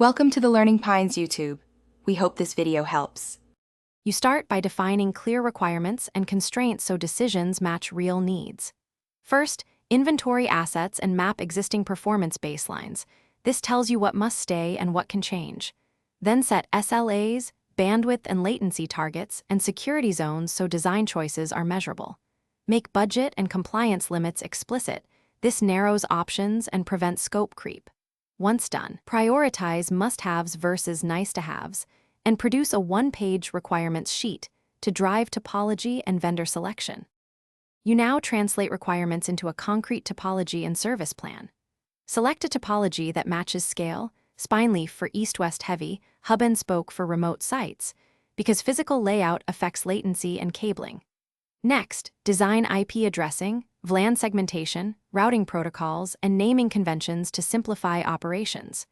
Welcome to the Learning Pines YouTube. We hope this video helps. You start by defining clear requirements and constraints so decisions match real needs. First, inventory assets and map existing performance baselines. This tells you what must stay and what can change. Then set SLAs, bandwidth and latency targets, and security zones so design choices are measurable. Make budget and compliance limits explicit. This narrows options and prevents scope creep. Once done, prioritize must-haves versus nice-to-haves, and produce a one-page requirements sheet to drive topology and vendor selection. You now translate requirements into a concrete topology and service plan. Select a topology that matches scale, spine leaf for east-west heavy, hub and spoke for remote sites, because physical layout affects latency and cabling. Next, design IP addressing, VLAN segmentation, routing protocols, and naming conventions to simplify operations.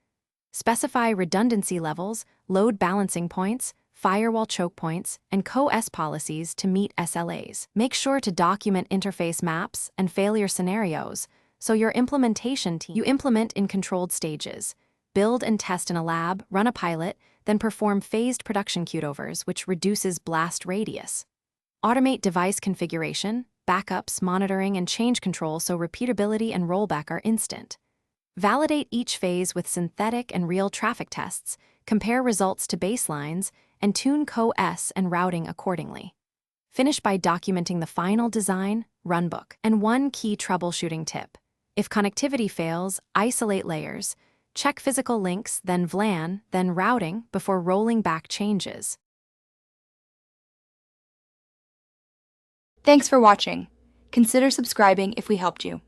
Specify redundancy levels, load balancing points, firewall choke points, and co-S policies to meet SLAs. Make sure to document interface maps and failure scenarios so your implementation team implement in controlled stages. Build and test in a lab, run a pilot, then perform phased production cutovers, which reduces blast radius. Automate device configuration, backups, monitoring, and change control so repeatability and rollback are instant. Validate each phase with synthetic and real traffic tests, compare results to baselines, and tune co-S and routing accordingly. Finish by documenting the final design, runbook. And one key troubleshooting tip. If connectivity fails, isolate layers. Check physical links, then VLAN, then routing before rolling back changes. Thanks for watching. Consider subscribing if we helped you.